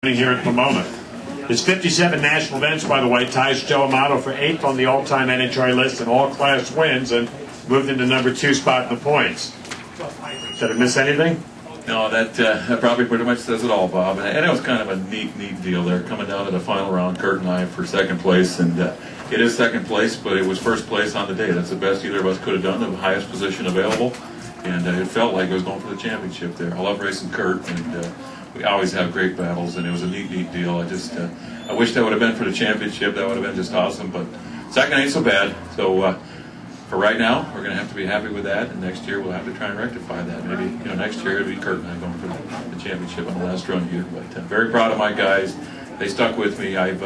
Here at Pomona. His 57 national events, by the way, ties Joe Amato for 8th on the all-time NHRA list in all-class wins and moved into number 2 spot in the points. Did I miss anything? No, that probably pretty much says it all, Bob. And it was kind of a neat deal there, coming down to the final round, Kurt and I for second place. And it is second place, but it was first place on the day. That's the best either of us could have done, the highest position available. And it felt like it was going for the championship there. I love racing Kurt, and we always have great battles, and it was a neat deal. I wish that would have been for the championship. That would have been just awesome, but second ain't so bad. So for right now, we're going to have to be happy with that, and next year we'll have to try and rectify that. Maybe next year it'll be Kurt and I going for the championship on the last run here. But very proud of my guys. They stuck with me. I've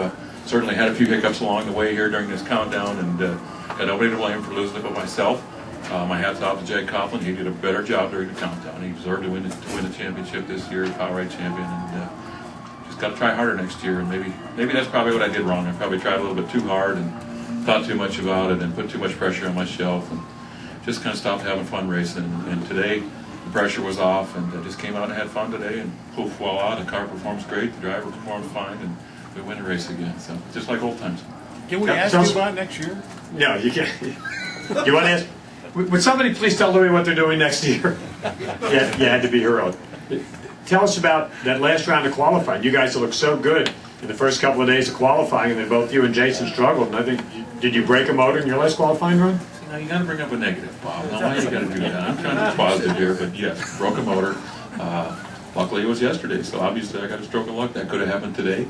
certainly had a few hiccups along the way here during this countdown, and got nobody to blame for losing it but myself. My hat's off to Jake Coughlin. He did a better job during the countdown. He deserved to win the championship this year, POWERade champion, and just got to try harder next year. And maybe that's probably what I did wrong. I probably tried a little bit too hard and thought too much about it and put too much pressure on myself and just kind of stopped having fun racing. And today the pressure was off, and I just came out and had fun today. And poof, voila, the car performs great, the driver performed fine, and we win the race again. So just like old times. Can we ask you about next year? No, you can't. You want to ask? Would somebody please tell Louie what they're doing next year? You had to be heroic. Tell us about that last round of qualifying. You guys looked so good in the first couple of days of qualifying, and then both you and Jason struggled. And I think, did you break a motor in your last qualifying run? Now you got to bring up a negative, Bob. Now why you got to do that? I'm trying to be positive here, but yes, broke a motor. Luckily it was yesterday, so obviously I got a stroke of luck. That could have happened today,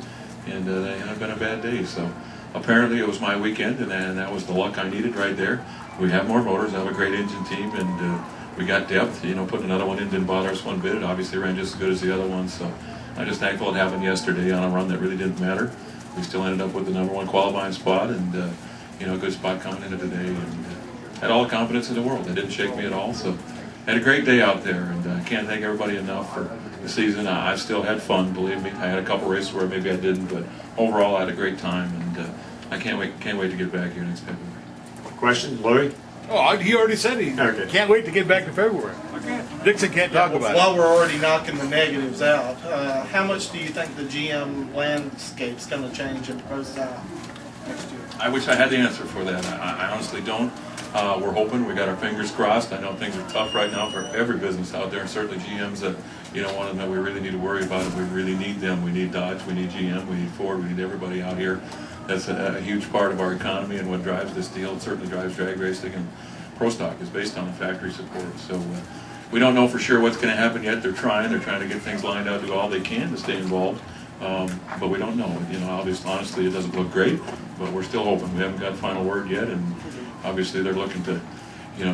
and that had been a bad day. So apparently it was my weekend, and that was the luck I needed right there. We have more motors, I have a great engine team, and we got depth. Putting another one in didn't bother us one bit. It obviously ran just as good as the other one, so I'm just thankful it happened yesterday on a run that really didn't matter. We still ended up with the number 1 qualifying spot, and a good spot coming into today, and had all the confidence in the world. It didn't shake me at all, so had a great day out there, and I can't thank everybody enough for the season. I've still had fun, believe me. I had a couple races where maybe I didn't, but overall I had a great time, and I can't wait to get back here next February. Question, Louie? Oh, he already said he can't wait to get back to February. Dixon can't talk about it. While we're already knocking the negatives out, how much do you think the GM landscape's going to change in Pro-Style next year? I wish I had the answer for that. I honestly don't. We're hoping. We got our fingers crossed. I know things are tough right now for every business out there, and certainly GM's one of them that we really need to worry about. We really need them. We need Dodge. We need GM. We need Ford. We need everybody out here. That's a huge part of our economy and what drives this deal. It certainly drives drag racing, and Pro Stock is based on the factory support. So we don't know for sure what's going to happen yet. They're trying to get things lined out, do all they can to stay involved, but we don't know. Obviously, honestly, it doesn't look great, but we're still hoping. We haven't got the final word yet, and obviously they're looking to,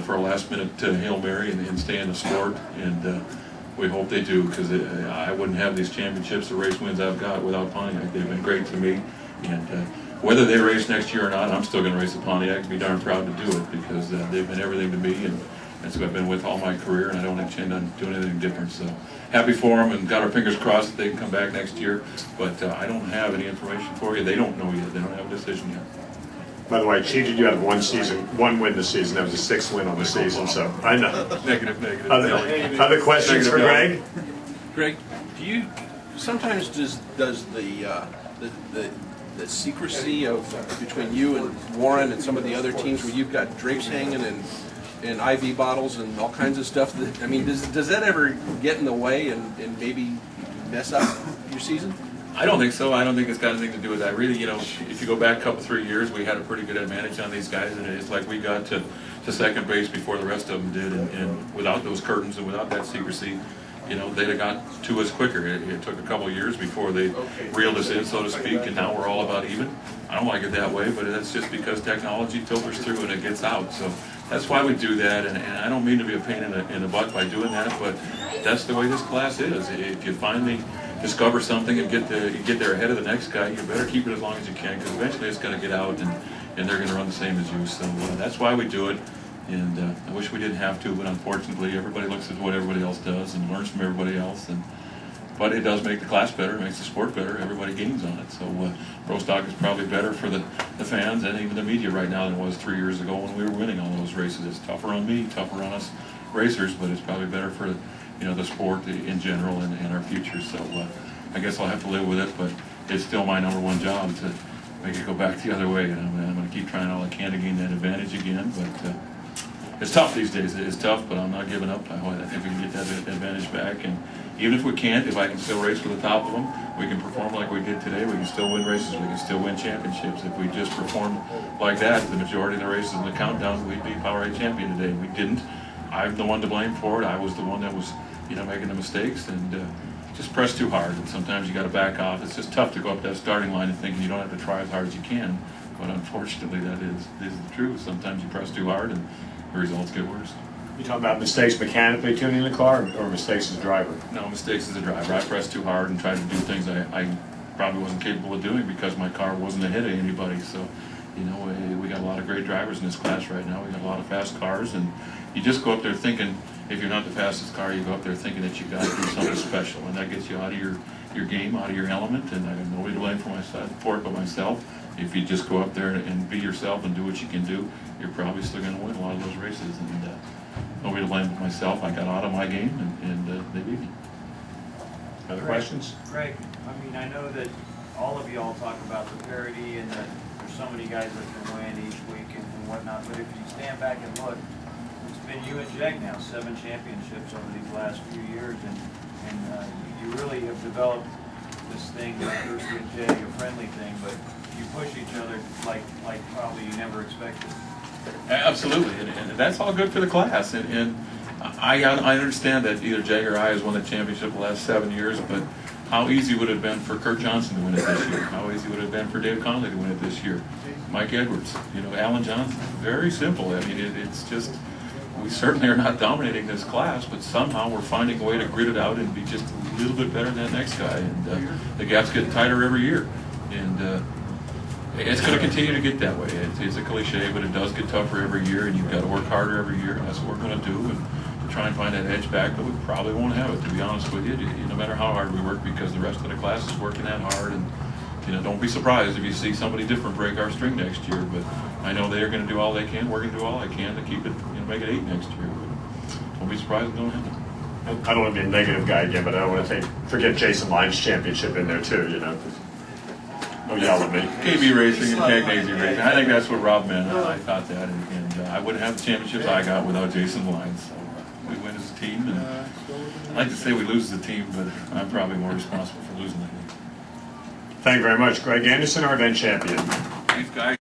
for a last-minute Hail Mary and stay in the sport, and we hope they do, because I wouldn't have these championships, the race wins I've got, without Pontiac. They've been great to me, and whether they race next year or not, I'm still going to race at Pontiac and be darn proud to do it, because they've been everything to me, and that's who I've been with all my career, and I don't intend on doing anything different. So happy for them, and got our fingers crossed that they can come back next year, but I don't have any information for you. They don't know yet. They don't have a decision yet. By the way, I cheated you out of one win this season. That was the 6th win on the season, so I know. Negative. Other questions for Greg? Greg, do you sometimes does the secrecy of between you and Warren and some of the other teams where you've got drinks hanging and IV bottles and all kinds of stuff, does that ever get in the way and maybe mess up your season? I don't think so. I don't think it's got anything to do with that. Really, if you go back a couple, 3 years, we had a pretty good advantage on these guys, and it's like we got to second base before the rest of them did, and without those curtains and without that secrecy, they'd have got to us quicker. It took a couple of years before they reeled us in, so to speak, and now we're all about even. I don't like it that way, but that's just because technology filters through and it gets out. So that's why we do that, and I don't mean to be a pain in the butt by doing that, but that's the way this class is. If you finally discover something and get there ahead of the next guy, you better keep it as long as you can, because eventually it's going to get out, and they're going to run the same as you. So that's why we do it. And I wish we didn't have to, but unfortunately everybody looks at what everybody else does and learns from everybody else. But it does make the class better, it makes the sport better, everybody gains on it. So Pro Stock is probably better for the fans and even the media right now than it was 3 years ago when we were winning all those races. It's tougher on me, tougher on us racers, but it's probably better for the sport in general and our future. So I guess I'll have to live with it, but it's still my #1 job to make it go back the other way. And I'm going to keep trying all I can to gain that advantage again. But it's tough these days. It's tough, but I'm not giving up. I think we can get that advantage back. And even if we can't, if I can still race for the top of them, we can perform like we did today. We can still win races. We can still win championships. If we just performed like that, the majority of the races in the countdown, we'd be POWERade champion today. We didn't. I'm the one to blame for it. I was the one that was, making the mistakes and just press too hard. And sometimes you got to back off. It's just tough to go up that starting line and thinking you don't have to try as hard as you can. But unfortunately, that is the truth. Sometimes you press too hard and the results get worse. You talking about mistakes mechanically tuning the car, or mistakes as a driver? No, mistakes as a driver. I pressed too hard and tried to do things I probably wasn't capable of doing because my car wasn't ahead of anybody. So, we got a lot of great drivers in this class right now. We got a lot of fast cars, and you just go up there thinking, if you're not the fastest car, you go up there thinking that you got to do something special, and that gets you out of your game, out of your element. And I have nobody to blame for it but myself. If you just go up there and be yourself and do what you can do, you're probably still going to win a lot of those races. And nobody to blame but myself. I got out of my game, and they beat me. Other questions? Greg, I know that all of y'all talk about the parity and that there's so many guys that can win each week and whatnot, but if you stand back and look, it's been you and Jeg now, 7 championships over these last few years, and you really have developed this thing, Bruce and Jeg, a friendly thing, but you push each other like probably you never expected. Absolutely, and that's all good for the class. And I understand that either Jeg or I has won the championship the last 7 years, but how easy would it have been for Kurt Johnson to win it this year? How easy would it have been for Dave Conley to win it this year? Mike Edwards, Alan Johnson. Very simple. It's just, we certainly are not dominating this class, but somehow we're finding a way to grit it out and be just a little bit better than that next guy. And the gap's getting tighter every year. And it's going to continue to get that way. It's a cliche, but it does get tougher every year, and you've got to work harder every year, and that's what we're going to do, and to try and find that edge back, but we probably won't have it, to be honest with you, no matter how hard we work, because the rest of the class is working that hard, and don't be surprised if you see somebody different break our string next year, but I know they're going to do all they can, we're going to do all I can to keep it, make it 8 next year, but don't be surprised if it don't happen. I don't want to be a negative guy again, but I don't want to forget Jason Lyne's championship in there too, Don't yell at me. KB Racing and Cagnesi Racing. I think that's what Rob meant. I thought that, and I wouldn't have the championships I got without Jason Lyne. So we win as a team, and I'd like to say we lose as a team, but I'm probably more responsible for losing the game. Thank you very much, Greg Anderson, our event champion. Thanks, guys.